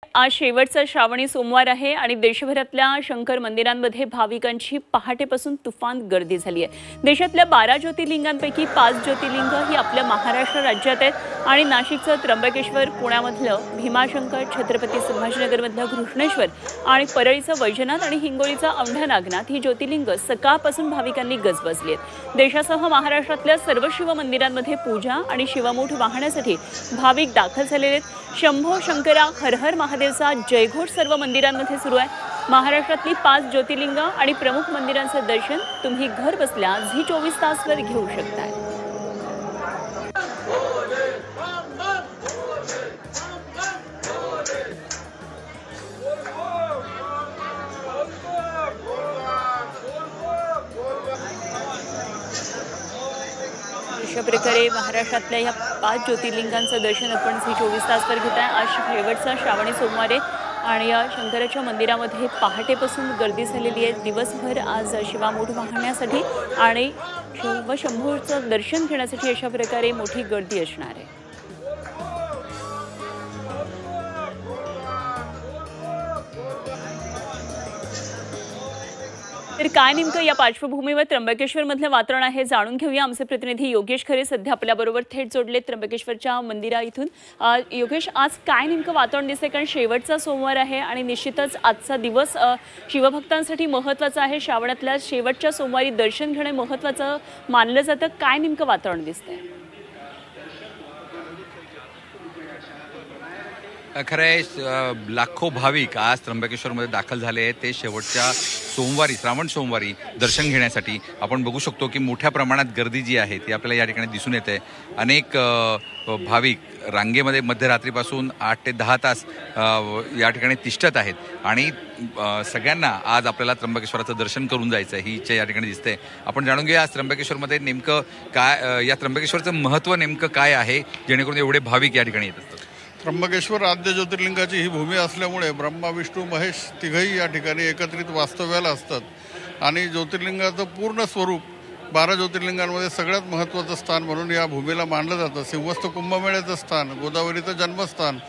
आज शेवटचा श्रावणी सोमवार आहे आणि देशभरातल्या शंकर मंदिरांमध्ये भाविकांची पहाटेपासून तुफान गर्दी झाली आहे। देशातल्या 12 ज्योतिर्लिंगांपैकी 5 ज्योतिर्लिंग ही आपल्या महाराष्ट्र राज्यात आहेत आणि नाशिकचं त्र्यंबकेश्वर, पुण्यामधलं भीमाशंकर, छत्रपती संभाजीनगरमधलं घृष्णेश्वर आणि परळीचं वैजनाथ आणि हिंगोलीचं औंढा नागनाथ ही ज्योतिर्लिंग सकाळपासून भाविकांनी गजबजली आहेत। देशासह महाराष्ट्रातल्या सर्व शिव मंदिरांमध्ये पूजा आणि शिवमूठ वाहण्यासाठी भाविक दाखल झालेले आहेत। शंभो शंकरा हर हर महादेवचा जयघोष सर्व मंदिरांमध्ये सुरू आहे। महाराष्ट्रातली 5 ज्योतिर्लिंग आणि प्रमुख मंदिरांचं दर्शन तुम्ही घर बसल्या झी24 तासवर घेऊ शकताय। अशा प्रकारे महाराष्ट्रातल्या या 5 ज्योतिर्लिंगांचं दर्शन आपण झी24 तासवर घेत आहे। आज शेवटचा श्रावणी सोमवार आहे आणि या शंकराच्या मंदिरामध्ये पहाटेपासून गर्दी झालेली आहे। दिवसभर आज शिवामूठ वाहण्यासाठी आणि शंभूचं दर्शन घेण्यासाठी अशा प्रकारे मोठी गर्दी असणार आहे। तर काय नेमकं या पार्श्वभूमीवर त्र्यंबकेश्वर मधलं वातावरण आहे जाणून घेऊया। आमचे प्रतिनिधी योगेश खरे सध्या आपल्याबरोबर थेट जोडले त्र्यंबकेश्वरच्या मंदिरा इथून। योगेश, आज काय नेमकं वातावरण दिसतंय? कारण शेवटचा सोमवार आहे आणि निश्चितच आजचा दिवस शिवभक्तांसाठी महत्त्वाचा आहे। श्रावणातल्या शेवटच्या सोमवारी दर्शन घेणं महत्त्वाचं मानलं जातं। काय नेमकं वातावरण दिसतंय? खरंय, लाखो भाविक आज त्र्यंबकेश्वरमध्ये दाखल झाले आहेत। ते शेवटच्या सोमवारी, श्रावण सोमवारी दर्शन घेण्यासाठी आपण बघू शकतो की मोठ्या प्रमाणात गर्दी जी आहे ती आपल्याला या ठिकाणी दिसून येते। अनेक भाविक रांगेमध्ये मध्यरात्रीपासून 8 ते 10 तास या ठिकाणी तिष्ठत आहेत आणि सगळ्यांना आज आपल्याला त्र्यंबकेश्वराचं दर्शन करून जायचं ही इच्छा या ठिकाणी दिसते। आपण जाणून घेऊया आज त्र्यंबकेश्वरमध्ये नेमकं काय, या त्र्यंबकेश्वरचं महत्त्व नेमकं काय आहे जेणेकरून एवढे भाविक या ठिकाणी येत असतात। त्र्यंबकेश्वर आद्य ज्योतिर्लिंगाची ही भूमी असल्यामुळे ब्रह्मा, विष्णू, महेश तिघही या ठिकाणी एकत्रित वास्तव्याला असतात आणि ज्योतिर्लिंगाचं पूर्ण स्वरूप 12 ज्योतिर्लिंगांमध्ये सगळ्यात महत्त्वाचं स्थान म्हणून या भूमीला मानलं जातं। सिंहस्थ कुंभमेळ्याचं स्थान, गोदावरीचं जन्मस्थान,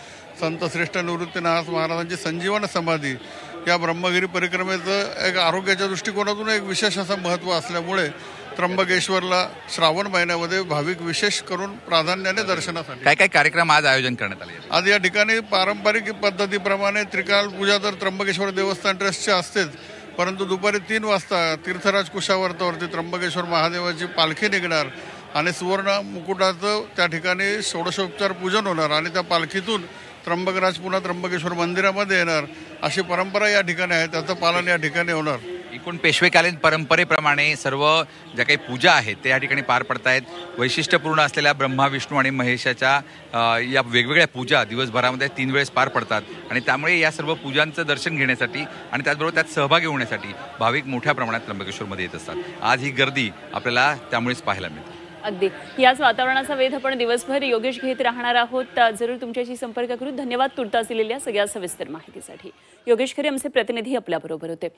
संत श्रेष्ठ निवृत्तीनाथ महाराजांची संजीवन समाधी, या ब्रह्मगिरी परिक्रमेचं एक आरोग्याच्या दृष्टिकोनातून एक विशेष असं महत्त्व असल्यामुळे त्र्यंबकेश्वरला श्रावण महिन्यामध्ये भाविक विशेष करून प्राधान्याने दर्शनासाठी काय काय कार्यक्रम आज आयोजन करण्यात आले? आज या ठिकाणी पारंपरिक पद्धतीप्रमाणे त्रिकाल पूजा तर त्र्यंबकेश्वर देवस्थान ट्रस्टची असतेच, परंतु दुपारी 3 वाजता तीर्थराज कुशावर्तावरती त्र्यंबकेश्वर महादेवाची पालखी निघणार आणि सुवर्ण मुकुटाचं त्या ठिकाणी षोडशोपचार पूजन होणार आणि त्या पालखीतून त्र्यंबकराज पुन्हा त्र्यंबकेश्वर मंदिरामध्ये येणार अशी परंपरा या ठिकाणी आहे। त्याचं पालन या ठिकाणी होणार। एकूण पेशवेकालीन परंपरेप्रमाणे सर्व ज्या काही पूजा आहेत ते या ठिकाणी पार पडत आहेत। वैशिष्ट्यपूर्ण असलेल्या ब्रह्मा, विष्णू आणि महेशाच्या या वेगवेगळ्या पूजा दिवसभरामध्ये 3 वेळेस पार पडतात आणि त्यामुळे या सर्व पूजांचं दर्शन घेण्यासाठी आणि त्याचबरोबर त्यात सहभागी होण्यासाठी भाविक मोठ्या प्रमाणात त्र्यंबकेश्वरमध्ये येत असतात। आज ही गर्दी आपल्याला त्यामुळेच पाहायला मिळते। अगदी याच वातावरणाचा वेध आपण दिवसभर योगेश घेत राहणार आहोत। जरूर तुमच्याशी संपर्क करू। धन्यवाद तुर्तास दिलेल्या सगळ्या सविस्तर माहितीसाठी। योगेश खरे आमचे प्रतिनिधी आपल्याबरोबर होते।